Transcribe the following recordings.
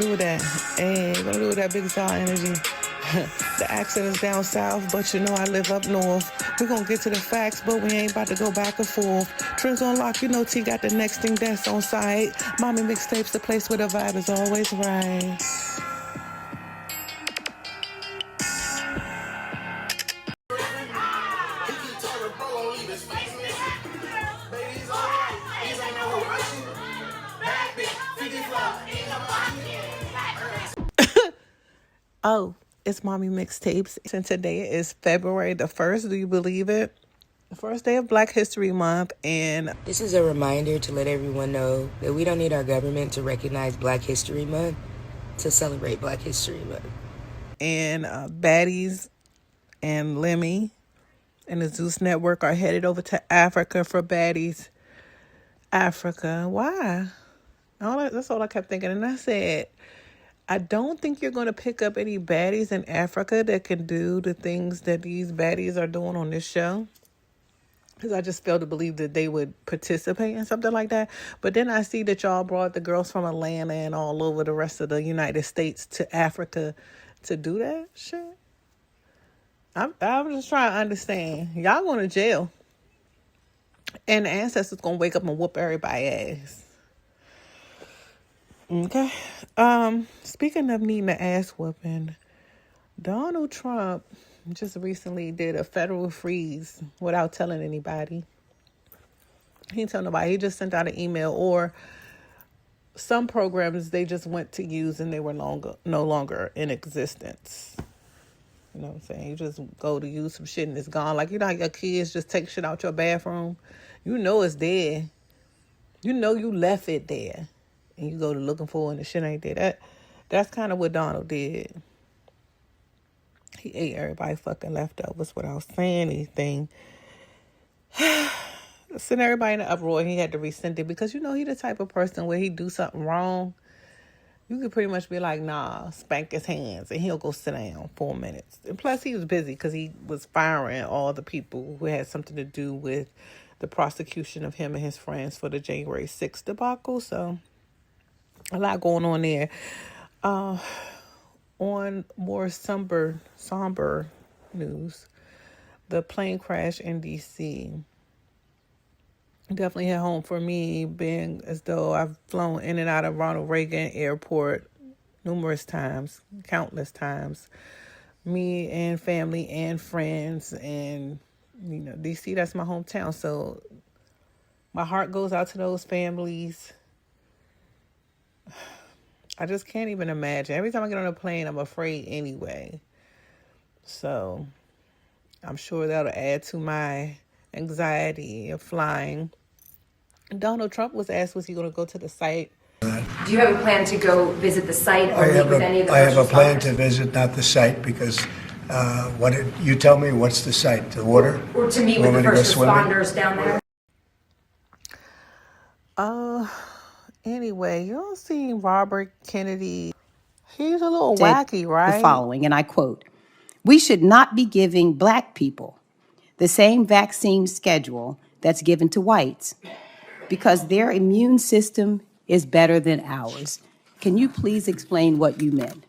do with that? Hey, what do with that big star energy? The accent is down south, but you know I live up north. We're gonna get to the facts, but we ain't about to go back and forth. Trends on lock, you know T got the next thing that's on site. Mommy Mixtapes, the place where the vibe is always right. Oh, it's Mommy Mixtapes, and today is February the 1st. Do you believe it? The first day of Black History Month, and this is a reminder to let everyone know that we don't need our government to recognize Black History Month to celebrate Black History Month. And Baddies and Lemmy and the Zeus Network are headed over to Africa for Baddies Africa. Why? That's all I kept thinking. And I said, I don't think you're going to pick up any baddies in Africa that can do the things that these baddies are doing on this show. Because I just fail to believe that they would participate in something like that. But then I see that y'all brought the girls from Atlanta and all over the rest of the United States to Africa to do that shit. I'm just trying to understand. Y'all going to jail. And the ancestors going to wake up and whoop everybody's ass. Okay. Speaking of needing an ass whooping, Donald Trump just recently did a federal freeze without telling anybody. He didn't tell nobody. He just sent out an email, or some programs they just went to use and they were no longer in existence. You know what I'm saying? You just go to use some shit and it's gone. Like, you know how your kids just take shit out your bathroom? You know it's there. You know you left it there. And you go to looking for it and the shit ain't there. That's kind of what Donald did. He ate everybody's fucking leftovers without saying anything. Sent everybody in an uproar. He had to rescind it because, you know, he the type of person where he do something wrong, you could pretty much be like, nah, spank his hands, and he'll go sit down 4 minutes. And plus, he was busy because he was firing all the people who had something to do with the prosecution of him and his friends for the January 6th debacle. So, a lot going on there. On more somber news, the plane crash in D.C. definitely hit home for me, being as though I've flown in and out of Ronald Reagan Airport numerous times, countless times. Me and family and friends, and you know, D.C., that's my hometown, so my heart goes out to those families. I just can't even imagine. Every time I get on a plane, I'm afraid anyway. So I'm sure that'll add to my anxiety of flying. Donald Trump was asked, was he going to go to the site? Do you have a plan to go visit the site or meet with any of the I have a plan to visit, not the site, because you tell me what's the site? The water? Or to meet with the first responders down there? Anyway, you don't see Robert Kennedy. He's a little wacky, right? The following, and I quote, "We should not be giving Black people the same vaccine schedule that's given to whites because their immune system is better than ours." Can you please explain what you meant?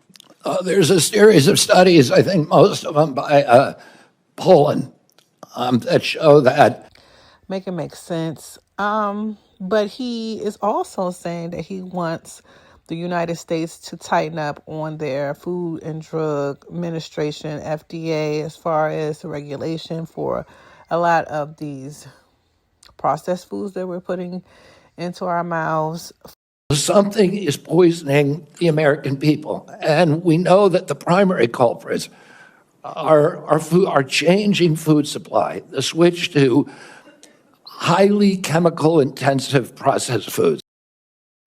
There's a series of studies, I think most of them by Poland, that show that. Make it make sense. But he is also saying that he wants the United States to tighten up on their Food and Drug Administration, FDA, as far as regulation for a lot of these processed foods that we're putting into our mouths. Something is poisoning the American people, and we know that the primary culprits are changing food supply, the switch to highly chemical intensive processed foods.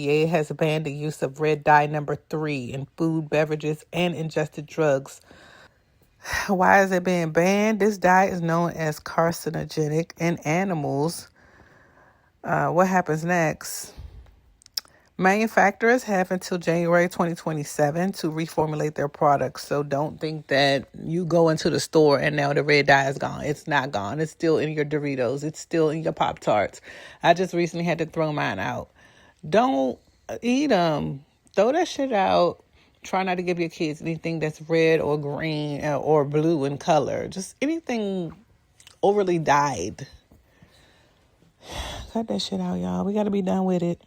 FDA has banned the use of red dye number 3 in food, beverages, and ingested drugs. Why is it being banned? This dye is known as carcinogenic in animals. What happens next? Manufacturers have until January 2027 to reformulate their products. So don't think that you go into the store and now the red dye is gone. It's not gone. It's still in your Doritos. It's still in your Pop-Tarts. I just recently had to throw mine out. Don't eat them. Throw that shit out. Try not to give your kids anything that's red or green or blue in color. Just anything overly dyed. Cut that shit out, y'all. We got to be done with it.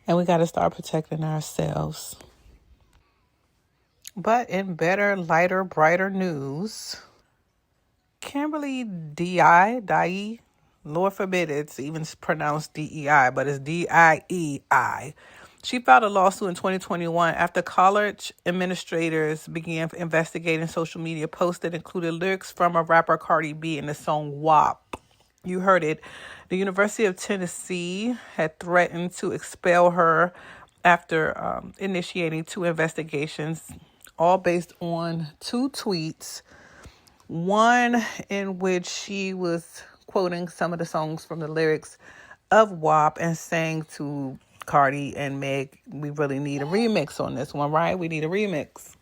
And we got to start protecting ourselves. But in better, lighter, brighter news, Kimberly Dai, Lord forbid it's even pronounced DEI, but it's DIEI. She filed a lawsuit in 2021 after college administrators began investigating social media posts that included lyrics from a rapper Cardi B in the song WAP. You heard it. The University of Tennessee had threatened to expel her after initiating 2 investigations, all based on 2 tweets. One in which she was quoting some of the songs from the lyrics of WAP and saying to Cardi and Meg, we really need a remix on this one, right? We need a remix.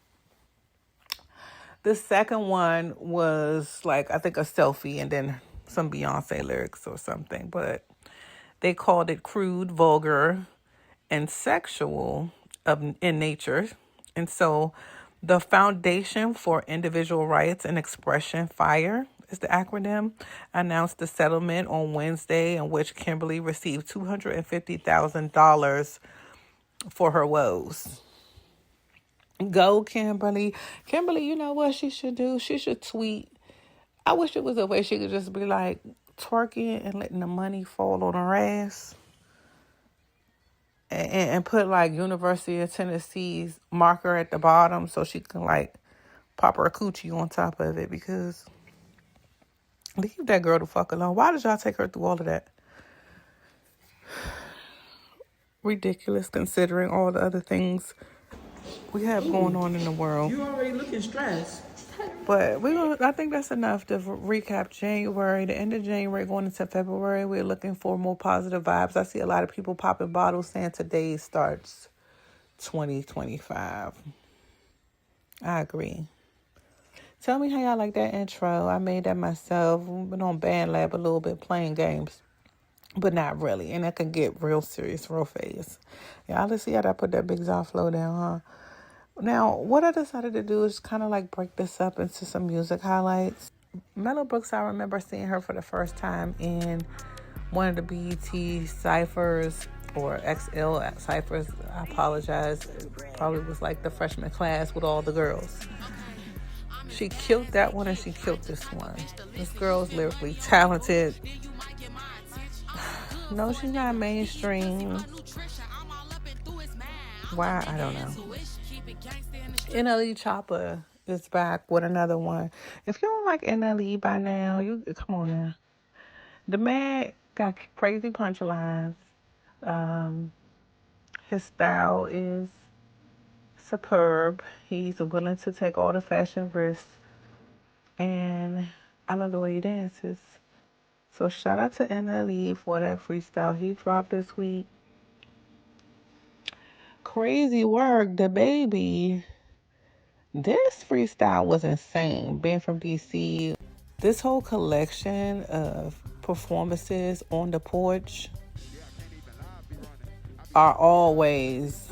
The second one was like, I think a selfie and then some Beyonce lyrics or something, but they called it crude, vulgar, and sexual in nature. And so the Foundation for Individual Rights and Expression, FIRE is the acronym, announced the settlement on Wednesday in which Kimberly received $250,000 for her woes. Go, Kimberly. Kimberly, you know what she should do? She should tweet. I wish it was a way she could just be like twerking and letting the money fall on her ass. And put like University of Tennessee's marker at the bottom so she can like pop her coochie on top of it, because leave that girl the fuck alone. Why did y'all take her through all of that? Ridiculous considering all the other things we have going on in the world. You already looking stressed. But I think that's enough to recap January. The end of January going into February, we're looking for more positive vibes. I see a lot of people popping bottles saying today starts 2025. I agree. Tell me how y'all like that intro. I made that myself. Been on Band Lab a little bit playing games, but not really. And that can get real serious real fast. Y'all, let's see how I put that big Zoff flow down, huh? Now, what I decided to do is kind of like break this up into some music highlights. Mello Buckzz, I remember seeing her for the first time in one of the BET Cyphers or XL Cyphers. I apologize. It probably was like the freshman class with all the girls. She killed that one and she killed this one. This girl is lyrically talented. No, she's not mainstream. Why? I don't know. NLE Chopper is back with another one. If you don't like NLE by now, you come on now. The man got crazy punchlines. His style is superb. He's willing to take all the fashion risks. And I love the way he dances. So shout out to NLE for that freestyle he dropped this week. Crazy work, Dababy. This freestyle was insane. Being from DC, this whole collection of performances on the porch are always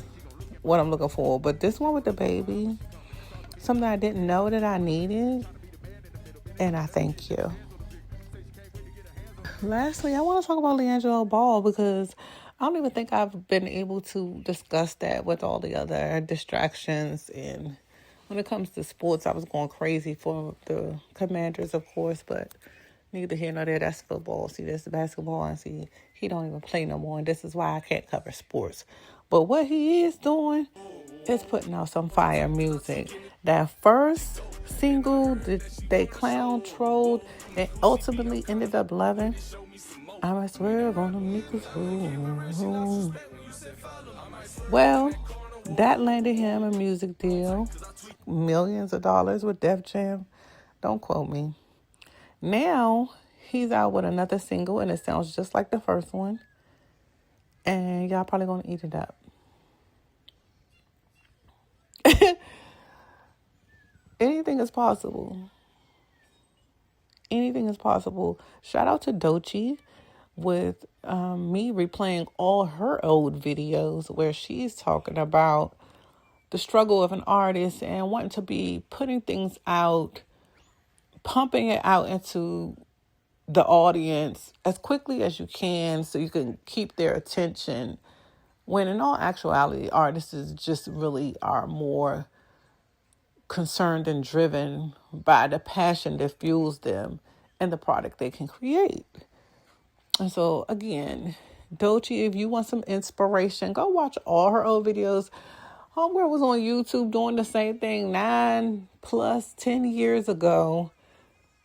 what I'm looking for. But this one with Dababy, something I didn't know that I needed, and I thank you. Lastly, I want to talk about LeAngelo Ball because I don't even think I've been able to discuss that with all the other distractions. And when it comes to sports, I was going crazy for the Commanders, of course, but neither here nor there. That's football. See, that's basketball. And see, he don't even play no more. And this is why I can't cover sports. But what he is doing is putting out some fire music. That first single that they clown, trolled, and ultimately ended up loving, I swear gonna make us home. Well, that landed him a music deal, millions of dollars with Def Jam. Don't quote me. Now he's out with another single, and it sounds just like the first one. And y'all probably gonna eat it up. Anything is possible. Anything is possible. Shout out to Doechi with me replaying all her old videos where she's talking about the struggle of an artist and wanting to be putting things out, pumping it out into the audience as quickly as you can so you can keep their attention, when in all actuality, artists just really are more concerned and driven by the passion that fuels them and the product they can create. And so again, Doechi, if you want some inspiration, go watch all her old videos. Homegirl was on YouTube doing the same thing 10 years ago,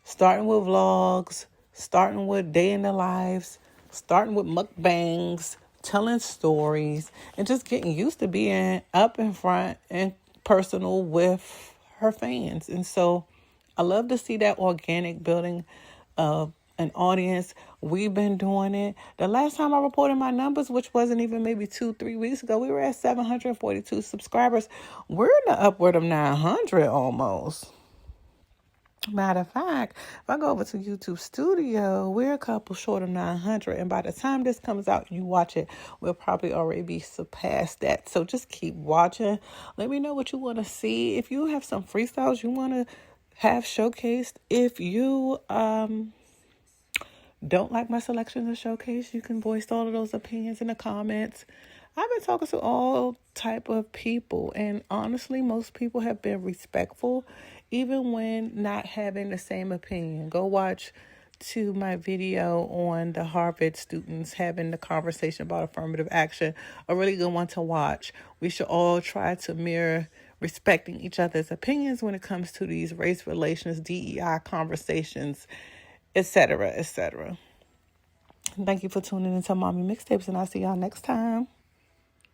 starting with vlogs, starting with day in the lives, starting with mukbangs, telling stories, and just getting used to being up in front and personal with her fans. And so I love to see that organic building of an audience. We've been doing it. The last time I reported my numbers, which wasn't even maybe 2-3 weeks ago, we were at 742 subscribers. We're in the upward of 900 almost. Matter of fact, if I go over to YouTube Studio, we're a couple short of 900. And by the time this comes out, you watch it, we'll probably already be surpassed that. So just keep watching. Let me know what you want to see. If you have some freestyles you want to have showcased, if you don't like my selections of showcase, you can voice all of those opinions in the comments. I've been talking to all type of people, and honestly, most people have been respectful, even when not having the same opinion. Go watch to my video on the Harvard students having the conversation about affirmative action. A really good one to watch. We should all try to mirror respecting each other's opinions when it comes to these race relations, DEI conversations, etc., etc. Thank you for tuning into Mommy Mixtapes, and I'll see y'all next time.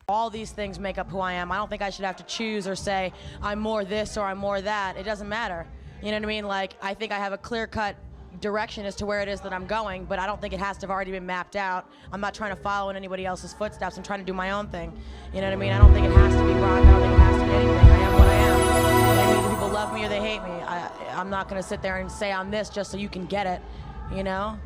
All these things make up who I am. I don't think I should have to choose or say I'm more this or I'm more that. It doesn't matter. You know what I mean? Like, I think I have a clear-cut direction as to where it is that I'm going, but I don't think it has to have already been mapped out. I'm not trying to follow in anybody else's footsteps. I'm trying to do my own thing. You know what I mean? I don't think it has to be rock. I don't think it has to be anything. I am what I am. And either people love me or they hate me. I'm not going to sit there and say I'm this just so you can get it, you know?